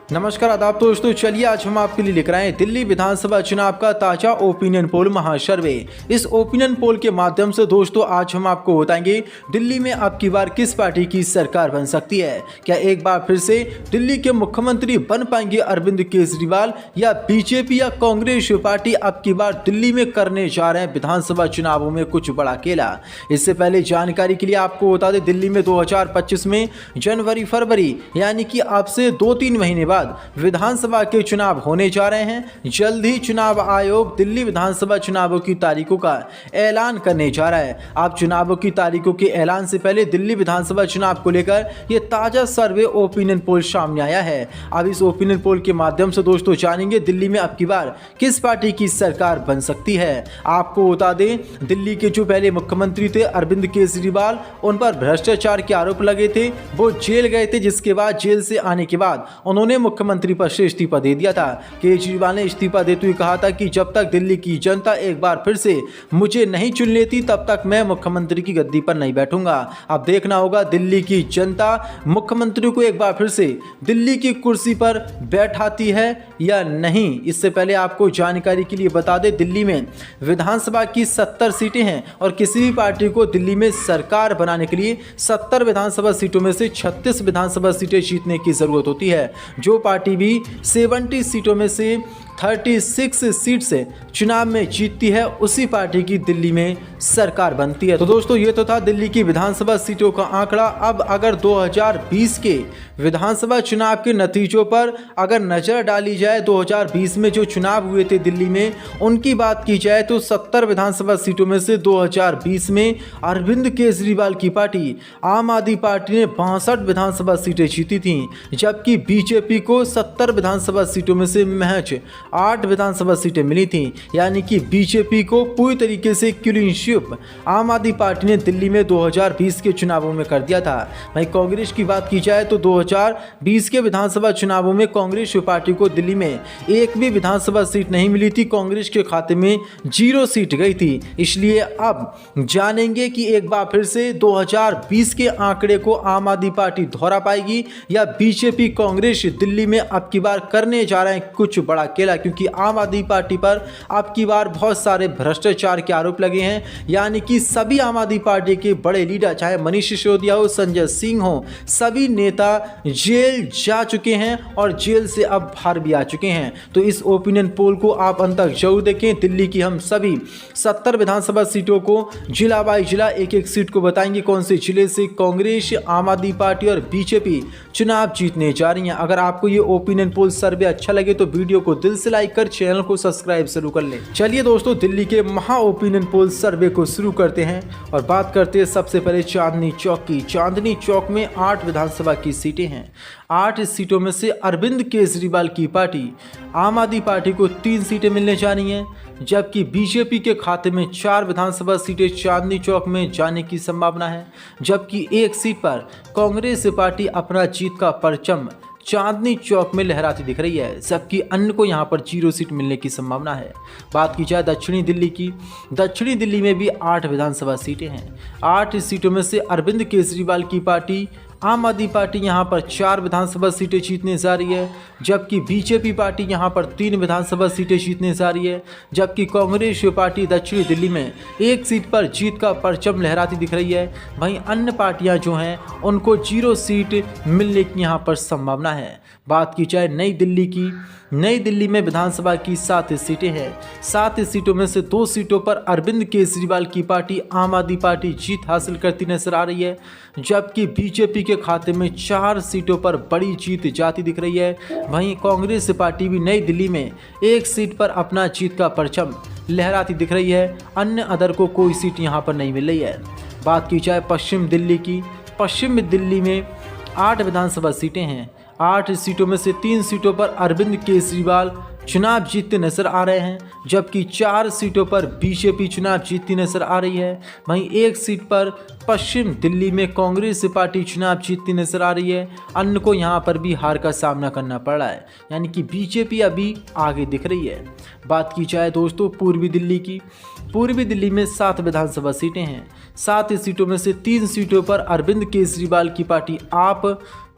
नमस्कार आदाब दोस्तों, चलिए आज हम आपके लिए लेकर आए हैं दिल्ली विधानसभा चुनाव का ताजा ओपिनियन पोल महासर्वे। इस ओपिनियन पोल के माध्यम से दोस्तों आज हम आपको बताएंगे दिल्ली में अब की बार किस पार्टी की सरकार बन सकती है। क्या एक बार फिर से दिल्ली के मुख्यमंत्री बन पाएंगे अरविंद केजरीवाल, या बीजेपी या कांग्रेस पार्टी अब की बार दिल्ली में करने जा रहे हैं विधानसभा चुनावों में कुछ बड़ा खेला। इससे पहले जानकारी के लिए आपको बता दें, दिल्ली में 2025 में जनवरी फरवरी यानी कि अब से 2-3 महीने बाद विधानसभा के चुनाव होने जा रहे हैं। जल्द ही चुनाव आयोग दिल्ली विधानसभा चुनावों की तारीखों का ऐलान करने जा रहा है। अब चुनावों की तारीखों के ऐलान से पहले दिल्ली विधानसभा चुनाव को लेकर यह ताजा सर्वे ओपिनियन पोल सामने आया है। अब इस ओपिनियन पोल के माध्यम से दोस्तों जानेंगे दिल्ली में अब की बार किस पार्टी की सरकार बन सकती है। आपको बता दें, दिल्ली के जो पहले मुख्यमंत्री थे अरविंद केजरीवाल, उन पर भ्रष्टाचार के आरोप लगे थे, वो जेल गए थे, जिसके बाद जेल से आने के बाद उन्होंने मुख्यमंत्री पद से इस्तीफा दे दिया था। केजरीवाल ने इस्तीफा देते हुए कहा था कि जब तक दिल्ली की जनता एक बार फिर से मुझे नहीं चुन लेती तब तक मैं मुख्यमंत्री की गद्दी पर नहीं बैठूंगा। अब देखना होगा दिल्ली की जनता मुख्यमंत्री को एक बार फिर से दिल्ली की कुर्सी पर बैठाती है या नहीं। इससे पहले आपको जानकारी के लिए बता दें, दिल्ली में विधानसभा की 70 सीटें हैं और किसी भी पार्टी को दिल्ली में सरकार बनाने के लिए 70 विधानसभा सीटों में से 36 विधानसभा सीटें जीतने की जरूरत होती है। जो पार्टी भी 70 सीटों में से 36 सीट से चुनाव में जीतती है उसी पार्टी की दिल्ली में सरकार बनती है। तो दोस्तों ये तो था दिल्ली की विधानसभा सीटों का आंकड़ा। अब अगर 2020 के विधानसभा चुनाव के नतीजों पर अगर नजर डाली जाए, 2020 में जो चुनाव हुए थे दिल्ली में उनकी बात की जाए तो 70 विधानसभा सीटों में से 2020 में अरविंद केजरीवाल की पार्टी आम आदमी पार्टी ने 62 विधानसभा सीटें जीती थीं, जबकि बीजेपी को 70 विधानसभा सीटों में से महज 8 विधानसभा सीटें मिली थीं। यानी कि बीजेपी को पूरी तरीके से क्लीन स्वीप आम आदमी पार्टी ने दिल्ली में 2020 के चुनावों में कर दिया था। वहीं कांग्रेस की बात की जाए तो 2020 के विधानसभा चुनावों में कांग्रेस पार्टी को दिल्ली में एक भी विधानसभा सीट नहीं मिली थी। कांग्रेस के खाते में 0 सीट गई थी। इसलिए अब जानेंगे कि एक बार फिर से 2020 के आंकड़े को आम आदमी पार्टी दोहरा पाएगी या बीजेपी कांग्रेस दिल्ली में अब की बार करने जा रहे हैं कुछ बड़ा खेला, क्योंकि आम आदमी पार्टी पर अब की बार बहुत सारे भ्रष्टाचार के आरोप लगे हैं। यानी कि सभी आम आदमी पार्टी के बड़े लीडर, चाहे मनीष सिसोदिया हो, संजय सिंह हो, सभी नेता जेल जा चुके हैं और जेल से अब बाहर भी आ चुके हैं। तो इस ओपिनियन पोल को आप अंत तक जरूर देखें। दिल्ली की हम सभी 70 विधानसभा सीटों को जिला बाई जिला एक एक सीट को बताएंगे कौन से जिले से कांग्रेस, आम आदमी पार्टी और बीजेपी चुनाव जीतने जा रही हैं। अगर आपको ये ओपिनियन पोल सर्वे अच्छा लगे तो वीडियो को दिल से लाइक कर चैनल को सब्सक्राइब जरूर कर लें। चलिए दोस्तों दिल्ली के महा ओपिनियन पोल सर्वे को शुरू करते हैं और बात करते हैं सबसे पहले चांदनी चौक की। चांदनी चौक में 8 विधानसभा की सीटें हैं। 8 सीटों में से अरविंद केजरीवाल की पार्टी आम आदमी पार्टी को 3 सीटें मिलने जा रही हैं, जबकि बीजेपी के खाते में 4 विधानसभा सीटें चांदनी चौक में जाने की संभावना है, जबकि 1 सीट पर कांग्रेस पार्टी अपना जीत का परचम चांदनी चौक में लहराती दिख रही है, जबकि अन्य को यहां पर 0 सीट मिलने की संभावना है। बात की जाए दक्षिणी दिल्ली की, दक्षिणी दिल्ली में भी 8 विधानसभा सीटें हैं। 8 सीटों में से अरविंद केजरीवाल की पार्टी आम आदमी पार्टी यहां पर 4 विधानसभा सीटें जीतने जा रही है, जबकि बीजेपी पार्टी यहां पर 3 विधानसभा सीटें जीतने जा रही है, जबकि कांग्रेस पार्टी दक्षिणी दिल्ली में 1 सीट पर जीत का परचम लहराती दिख रही है। वहीं अन्य पार्टियां जो हैं उनको 0 सीट मिलने की यहां पर संभावना है। बात की जाए नई दिल्ली की, नई दिल्ली में विधानसभा की 7 सीटें हैं। 7 सीटों में से 2 सीटों पर अरविंद केजरीवाल की पार्टी आम आदमी पार्टी जीत हासिल करती नजर आ रही है, जबकि बीजेपी के खाते में 4 सीटों पर बड़ी जीत जाती दिख रही है। वहीं कांग्रेस पार्टी भी नई दिल्ली में 1 सीट पर अपना जीत का परचम लहराती दिख रही है। अन्य अदर को कोई सीट यहां पर नहीं मिल रही है। बात की जाए पश्चिम दिल्ली की, पश्चिम दिल्ली में 8 विधानसभा सीटें हैं। 8 सीटों में से 3 सीटों पर अरविंद केजरीवाल चुनाव जीतते नजर आ रहे हैं, जबकि 4 सीटों पर बीजेपी चुनाव जीतती नजर आ रही है। वहीं 1 सीट पर पश्चिम दिल्ली में कांग्रेस पार्टी चुनाव जीतती नजर आ रही है। अन्य को यहां पर भी हार का सामना करना पड़ रहा है, यानी कि बीजेपी अभी आगे दिख रही है। बात की जाए दोस्तों पूर्वी दिल्ली की, पूर्वी दिल्ली में 7 विधानसभा सीटें हैं। 7 सीटों में से 3 सीटों पर अरविंद केजरीवाल की पार्टी आप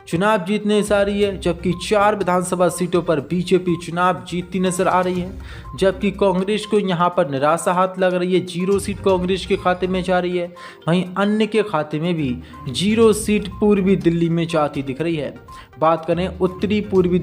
चुनाव जीतने से आ रही है, जबकि 4 विधानसभा सीटों पर बीजेपी चुनाव जीतती नजर आ रही है, जबकि कांग्रेस को यहां पर निराशा हाथ लग रही है। 0 सीट कांग्रेस के खाते में जा रही है, वहीं अन्य के खाते में भी 0 सीट पूर्वी दिल्ली में जाती दिख रही है। बात करें उत्तरी पूर्वी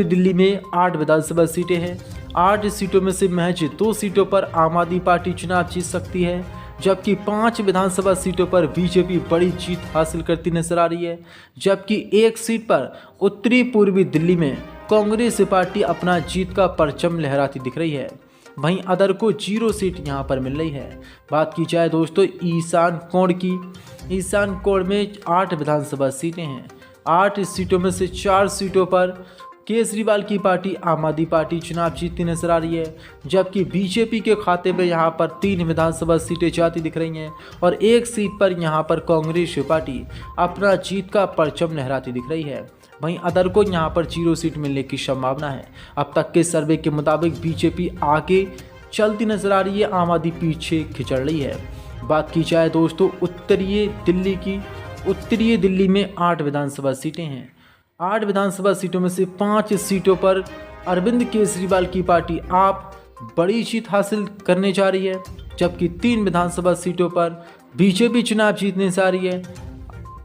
दिल्ली में 8 विधानसभा सीटें हैं। 8 सीटों में से महज 2 सीटों पर आम आदमी पार्टी चुनाव जीत सकती है, जबकि 5 विधानसभा सीटों पर बीजेपी बड़ी जीत हासिल करती नजर आ रही है, जबकि 1 सीट पर उत्तरी पूर्वी दिल्ली में कांग्रेस पार्टी अपना जीत का परचम लहराती दिख रही है। वहीं अदर को 0 सीट यहां पर मिल रही है। बात की जाए दोस्तों ईशान कोण की, ईशान कोण में 8 विधानसभा सीटें हैं। 8 सीटों में से 4 सीटों पर केजरीवाल की पार्टी आम आदमी पार्टी चुनाव जीतती नजर आ रही है, जबकि बीजेपी के खाते में यहां पर 3 विधानसभा सीटें जाती दिख रही हैं और 1 सीट पर यहां पर कांग्रेस पार्टी अपना जीत का परचम लहराती दिख रही है। वहीं अदर को यहां पर 0 सीट मिलने की संभावना है। अब तक के सर्वे के मुताबिक बीजेपी आगे चलती नजर आ रही है, आम आदमी पीछे खिंचड़ रही है। बात की जाए दोस्तों उत्तरीय दिल्ली की, उत्तरीय दिल्ली में 8 विधानसभा सीटें हैं। 8 विधानसभा सीटों में से 5 सीटों पर अरविंद केजरीवाल की पार्टी आप बड़ी जीत हासिल करने जा रही है, जबकि 3 विधानसभा सीटों पर बीजेपी चुनाव जीतने जा रही है।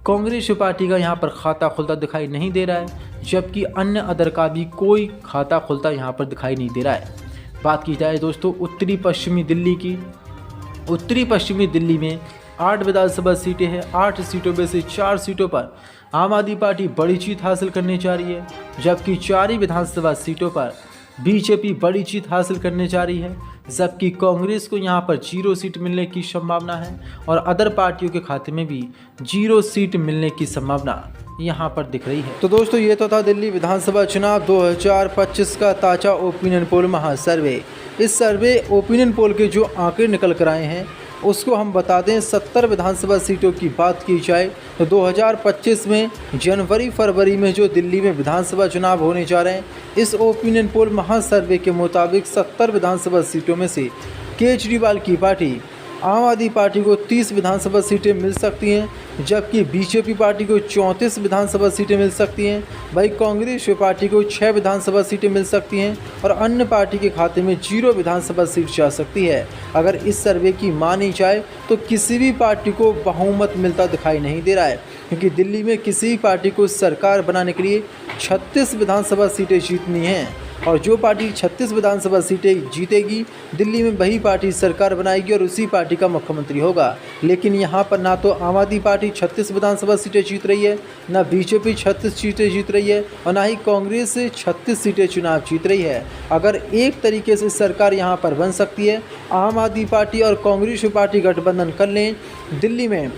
कांग्रेस पार्टी का यहां पर खाता खुलता दिखाई नहीं दे रहा है, जबकि अन्य अदर का भी कोई खाता खुलता यहां पर दिखाई नहीं दे रहा है। बात की जाए दोस्तों उत्तरी पश्चिमी दिल्ली की, उत्तरी पश्चिमी दिल्ली में 8 विधानसभा सीटें हैं। 8 सीटों में से 4 सीटों पर आम आदमी पार्टी बड़ी जीत हासिल करने जा रही है, जबकि 4 ही विधानसभा सीटों पर बीजेपी बड़ी जीत हासिल करने जा रही है, जबकि कांग्रेस को यहां पर 0 सीट मिलने की संभावना है और अदर पार्टियों के खाते में भी 0 सीट मिलने की संभावना यहां पर दिख रही है। तो दोस्तों ये तो था दिल्ली विधानसभा चुनाव 2025 का ताज़ा ओपिनियन पोल महासर्वे। इस सर्वे ओपिनियन पोल के जो आंकड़े निकल कर आए हैं उसको हम बता दें। 70 विधानसभा सीटों की बात की जाए तो 2025 में जनवरी फरवरी में जो दिल्ली में विधानसभा चुनाव होने जा रहे हैं, इस ओपिनियन पोल महासर्वे के मुताबिक 70 विधानसभा सीटों में से केजरीवाल की पार्टी आम आदमी पार्टी को 30 विधानसभा सीटें मिल सकती हैं, जबकि बीजेपी पार्टी को 34 विधानसभा सीटें मिल सकती हैं। वहीं कांग्रेस पार्टी को 6 विधानसभा सीटें मिल सकती हैं और अन्य पार्टी के खाते में 0 विधानसभा सीट जा सकती है। अगर इस सर्वे की मानी जाए तो किसी भी पार्टी को बहुमत मिलता दिखाई नहीं दे रहा है, क्योंकि दिल्ली में किसी भी पार्टी को सरकार बनाने के लिए 36 विधानसभा सीटें जीतनी हैं और जो पार्टी 36 विधानसभा सीटें जीतेगी दिल्ली में वही पार्टी सरकार बनाएगी और उसी पार्टी का मुख्यमंत्री होगा। लेकिन यहाँ पर ना तो आम आदमी पार्टी 36 विधानसभा सीटें जीत रही है, ना बीजेपी 36 सीटें जीत रही है और ना ही कांग्रेस 36 सीटें चुनाव जीत रही है। अगर एक तरीके से सरकार यहाँ पर बन सकती है, आम आदमी पार्टी और कांग्रेस पार्टी गठबंधन कर लें दिल्ली में,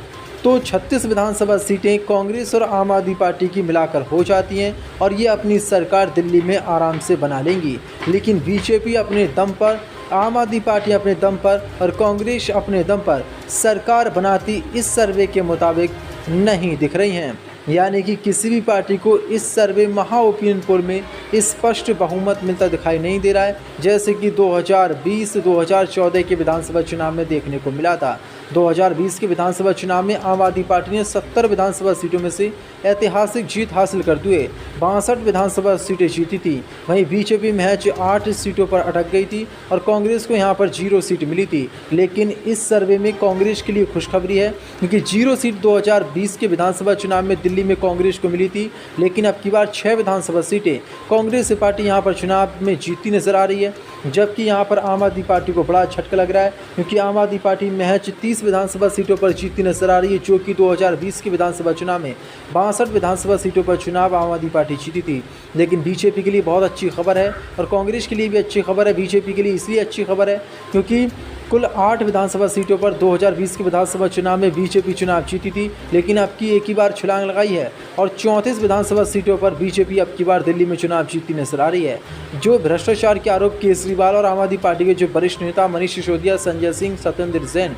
तो 36 विधानसभा सीटें कांग्रेस और आम आदमी पार्टी की मिलाकर हो जाती हैं और ये अपनी सरकार दिल्ली में आराम से बना लेंगी। लेकिन बीजेपी अपने दम पर, आम आदमी पार्टी अपने दम पर और कांग्रेस अपने दम पर सरकार बनाती इस सर्वे के मुताबिक नहीं दिख रही हैं। यानी कि किसी भी पार्टी को इस सर्वे महा ओपिनियन पोल में स्पष्ट बहुमत मिलता दिखाई नहीं दे रहा है, जैसे कि 2020-2014 के विधानसभा चुनाव में देखने को मिला था। 2020 के विधानसभा चुनाव में आम आदमी पार्टी ने 70 विधानसभा सीटों में से ऐतिहासिक जीत हासिल करते हुए 62 विधानसभा सीटें जीती थी। वहीं बीजेपी महज 8 सीटों पर अटक गई थी और कांग्रेस को यहां पर 0 सीट मिली थी। लेकिन इस सर्वे में कांग्रेस के लिए खुशखबरी है, क्योंकि 0 सीट 2020 के विधानसभा चुनाव में दिल्ली में कांग्रेस को मिली थी, लेकिन अब की बार 6 विधानसभा सीटें कांग्रेस पार्टी यहां पर चुनाव में जीतती नजर आ रही है, जबकि यहां पर आम आदमी पार्टी को बड़ा झटका लग रहा है, क्योंकि आम आदमी पार्टी महज 30 विधानसभा सीटों पर जीतती नजर आ रही है, जो कि 2020 के विधानसभा चुनाव में 62 विधानसभा सीटों पर चुनाव आम आदमी पार्टी जीती थी। लेकिन बीजेपी के लिए बहुत अच्छी खबर है और कांग्रेस के लिए भी अच्छी खबर है। बीजेपी के लिए इसलिए अच्छी खबर है क्योंकि कुल 8 विधानसभा सीटों पर 2020 के विधानसभा चुनाव में बीजेपी चुनाव जीती थी, लेकिन अब की एक ही बार छलांग लगाई है और 34 विधानसभा सीटों पर बीजेपी अब की बार दिल्ली में चुनाव जीतती नजर आ रही है। जो भ्रष्टाचार के आरोप केजरीवाल और आम आदमी पार्टी के जो वरिष्ठ नेता मनीष सिसोदिया, संजय सिंह, सत्येंद्र जैन,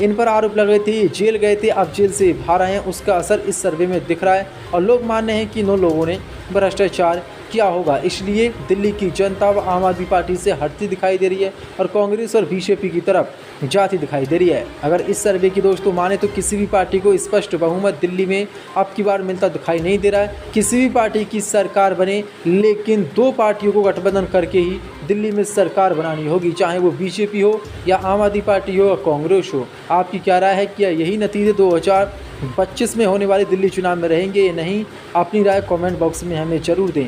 इन पर आरोप लगे थे, जेल गए थे, अब जेल से बाहर आए हैं, उसका असर इस सर्वे में दिख रहा है और लोग मान रहे हैं कि इन लोगों ने भ्रष्टाचार क्या होगा। इसलिए दिल्ली की जनता व आम आदमी पार्टी से हटती दिखाई दे रही है और कांग्रेस और बीजेपी की तरफ जाती दिखाई दे रही है। अगर इस सर्वे की दोस्तों माने तो किसी भी पार्टी को स्पष्ट बहुमत दिल्ली में अब की बार मिलता दिखाई नहीं दे रहा है। किसी भी पार्टी की सरकार बने, लेकिन दो पार्टियों को गठबंधन करके ही दिल्ली में सरकार बनानी होगी, चाहे वो बीजेपी हो या आम आदमी पार्टी हो या कांग्रेस हो। आपकी क्या राय है? क्या यही नतीजे 2025 में होने वाले दिल्ली चुनाव में रहेंगे या नहीं? अपनी राय कमेंट बॉक्स में हमें ज़रूर दें।